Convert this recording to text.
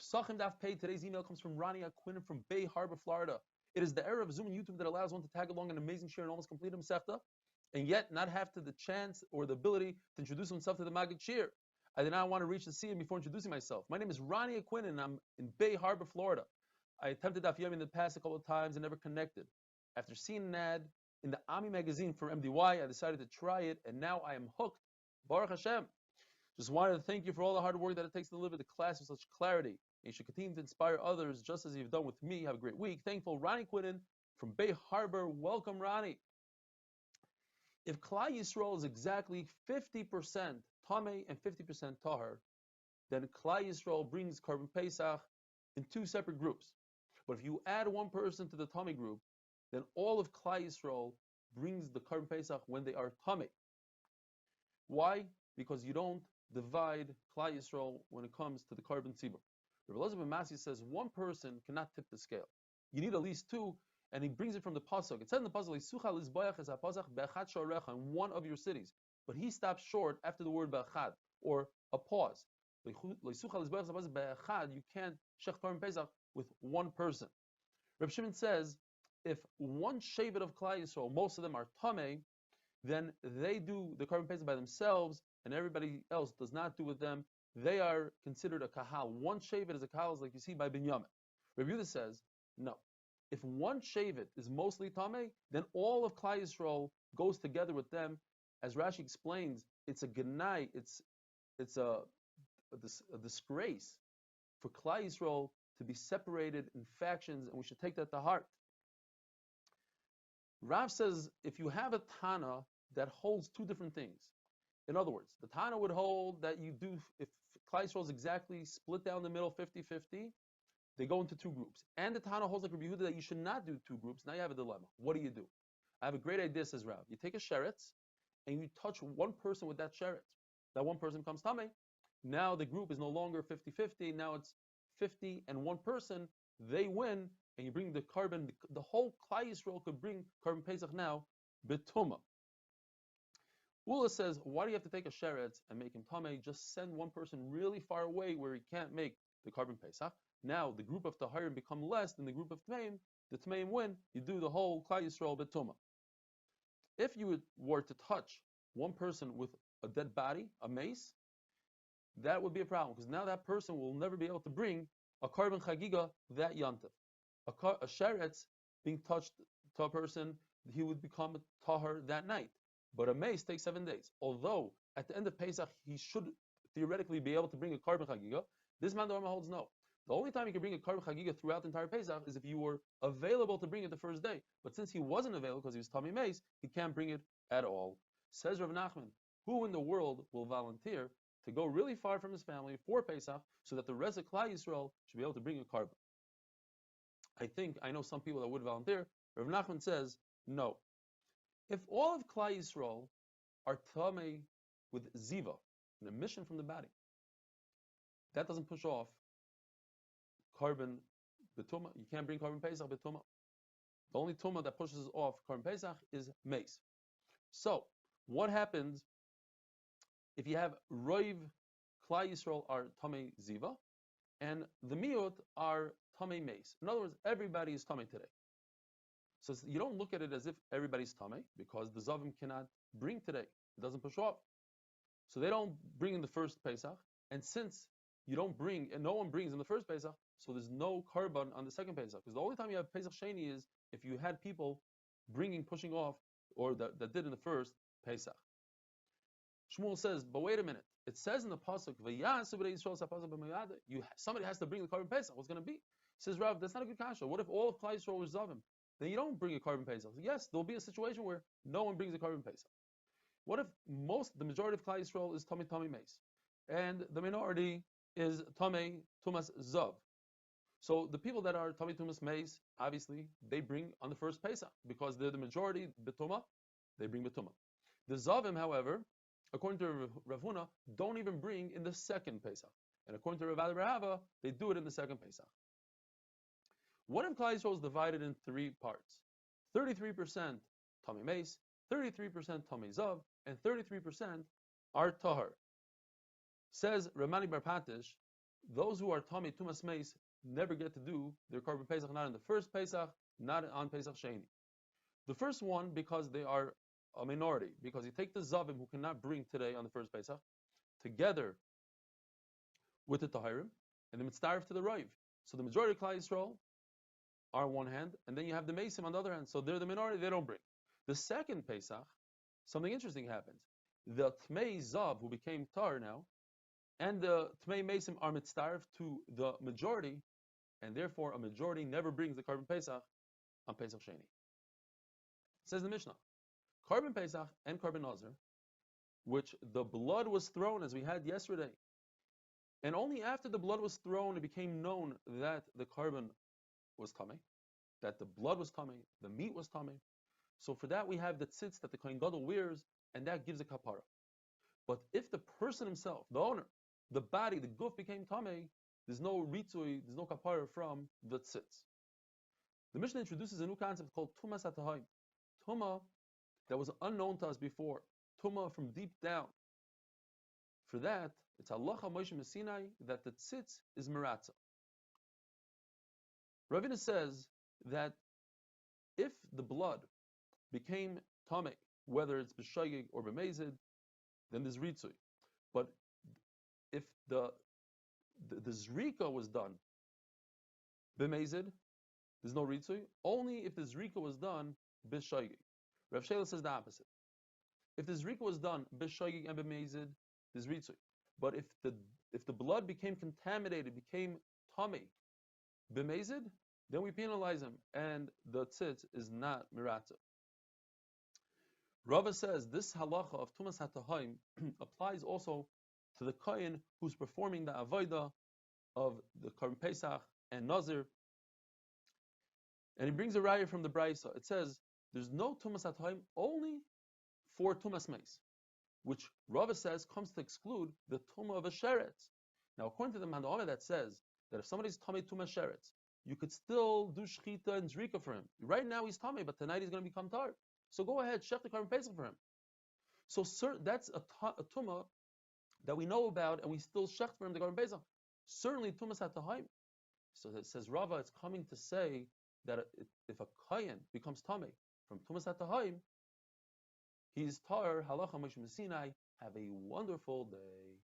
Pesachim Daf Pay. Today's email comes from R Eli Stefansky from Bay Harbor, Florida. It is the era of Zoom and YouTube that allows one to tag along an amazing share and almost complete Masechta, and yet not have the chance or the ability to introduce himself to the Maggid Shir. I did not want to reach the Siyum before introducing myself. My name is R Eli Stefansky, and I'm in Bay Harbor, Florida. I attempted daf yomi in the past a couple of times and never connected. After seeing an ad in the Ami magazine for MDY, I decided to try it, and now I am hooked. Baruch Hashem. Just wanted to thank you for all the hard work that it takes to deliver the class with such clarity. And you should continue to inspire others just as you've done with me. Have a great week. Thankful, Ronnie Quinton from Bay Harbor. Welcome, Ronnie. If Klal Yisrael is exactly 50% Tameh and 50% Tahar, then Klal Yisrael brings Korban Pesach in two separate groups. But if you add one person to the Tameh group, then all of Klal Yisrael brings the Korban Pesach when they are Tameh. Why? Because you don't divide Klal Yisrael when it comes to the Korban Tzibur. Rabbi Elazar ben Masi says one person cannot tip the scale. You need at least two, and he brings it from the pasuk. It says in the pasuk, "Leisucha lizbayach es hapasach be'achad shorecha," in one of your cities. But he stops short after the word be'achad, or a pause. Leisucha lizbayach es hapasach be'achad. You can't shech Korban Pesach with one person. Reb Shimon says, if one shevet of Klal Yisrael, most of them are tamei, then they do the Korban Pesach by themselves, and everybody else does not do with them. They are considered a kahal. One shevet is a kahal, like you see by Binyamin. Rabbi Yehuda says, no. If one shevet is mostly tamei, then all of Klal Yisrael goes together with them. As Rashi explains, it's a genai, it's a disgrace for Klal Yisrael to be separated in factions, and we should take that to heart. Rav says if you have a Tana that holds two different things, in other words, the Tana would hold that you do, if Klal Yisrael is exactly split down the middle 50-50, they go into two groups. And the Tana holds like Rabbi Yehuda that you should not do two groups. Now you have a dilemma. What do you do? I have a great idea, says Rav. You take a sheretz and you touch one person with that sheretz. That one person becomes Tameh. Now the group is no longer 50-50. Now it's 50 and one person. They win, and you bring the carbon. The whole Klal Yisrael could bring Korban Pesach now, betuma. Ula says, why do you have to take a sheretz and make him tamei? Just send one person really far away where he can't make the Korban Pesach. Now the group of taharim become less than the group of tmeim. The tmeim win. You do the whole Klal Yisrael betuma. If you were to touch one person with a dead body, a mace, that would be a problem, because now that person will never be able to bring a Korban Chagiga that yantav. A sheretz being touched to a person, he would become a tahar that night. But a mace takes 7 days. Although at the end of Pesach he should theoretically be able to bring a Korban Chagiga, this man holds no. The only time you can bring a Korban Chagiga throughout the entire Pesach is if you were available to bring it the first day. But since he wasn't available because he was Tamei Mace, he can't bring it at all. Says Rav Nachman, who in the world will volunteer to go really far from his family for Pesach so that the rest of Klal Yisrael should be able to bring a Korban? I know some people that would volunteer. Rav Nachman says, no. If all of Klal Yisrael are tamei with ziva, an emission from the body, that doesn't push off Korban betuma. You can't bring Korban Pesach betuma. The only tuma that pushes off Korban Pesach is mace. So, what happens if you have roiv Klal Yisrael are tamei ziva, and the miut are tamei mace? In other words, everybody is tamei today. So you don't look at it as if everybody's tamei, because the zavim cannot bring today. It doesn't push off. So they don't bring in the first Pesach, and since you don't bring, and no one brings in the first Pesach, so there's no korban on the second Pesach. Because the only time you have Pesach Sheni is if you had people pushing off, or that did in the first Pesach. Shmuel says, but wait a minute. It says in the pasuk, somebody has to bring the Korban Pesach. What's going to be? Says Rav, that's not a good kasha. What if all of Klal Yisrael was zavim? Then you don't bring a Korban Pesach. Yes, there'll be a situation where no one brings a Korban Pesach. What if the majority of Klal Yisrael is tamei mace, and the minority is tamei tumas zav? So the people that are tamei tumas mace, obviously, they bring on the first Pesach because they're the majority betuma. They bring betuma. The zavim, however, according to Rav Huna, don't even bring in the second Pesach, and according to Rav Eli Rava, they do it in the second Pesach. What if Klal Yisrael is divided in three parts? 33% tamei mace, 33% tamei zav, and 33% are tahar. Says Ramani Bar Patish, those who are Tomei Tumas Meis never get to do their Korban Pesach, not in the first Pesach, not on Pesach Sheni. The first one, because they are a minority, because you take the Zavim who cannot bring today on the first Pesach, together with the Tahirim, and the Mitzdarif to the Raiv. So the majority of Klal Yisrael are on one hand, and then you have the Mesim on the other hand. So they're the minority, they don't bring. The second Pesach, something interesting happens. The Tmei Zav, who became Tar now, and the Tmei Mesim are Mitzdarif to the majority, and therefore a majority never brings the Korban Pesach on Pesach Sheni. Says the Mishnah, Korban Pesach and Korban Nazir, which the blood was thrown as we had yesterday, and only after the blood was thrown it became known that the Korban was tummy, that the blood was tummy, the meat was tummy. So for that we have the tzitz that the Kohen Gadol wears, and that gives a kapara. But if the person himself, the owner, the body, the guf became tummy, there's no ritzui, there's no kapara from the tzitz. The Mishnah introduces a new concept called tumas hatahayim. Tumah that was unknown to us before. Tumah from deep down. For that, it's halacha Moshe Messinai that the tzitz is meratza. Ravina says that if the blood became tamei, whether it's b'shayig or b'mezid, then there's ritzui. But if the zrika was done b'mezid, there's no ritzui. Only if the zrika was done b'shayig. Rav Shela says the opposite. If the zrika was done b'shayig and b'mezid, there's ritzui. But if the blood became contaminated, became tamei b'mezid, then we penalize him, and the tzitz is not miratza. Rava says this halacha of tumas hatahayim applies also to the kohen who's performing the avodah of the Korban Pesach and Nazir. And he brings a raya from the Brisa. It says there's no tumas hatahayim only for tumas meis, which Rava says comes to exclude the tumah of a sheretz. Now, according to the Mandama, that says that if somebody's tamei tumas sheretz, you could still do shchita and zrika for him. Right now he's tamei, but tonight he's going to become tar. So go ahead, shech the Korban Pesach for him. So that's a tumah that we know about, and we still shech for him the Korban Pesach. Certainly tumas hatahayim. So it says Rava, it's coming to say that if a kohen becomes tamei from tumas hatahayim, he's tar halacha Moshe Messinai. Have a wonderful day.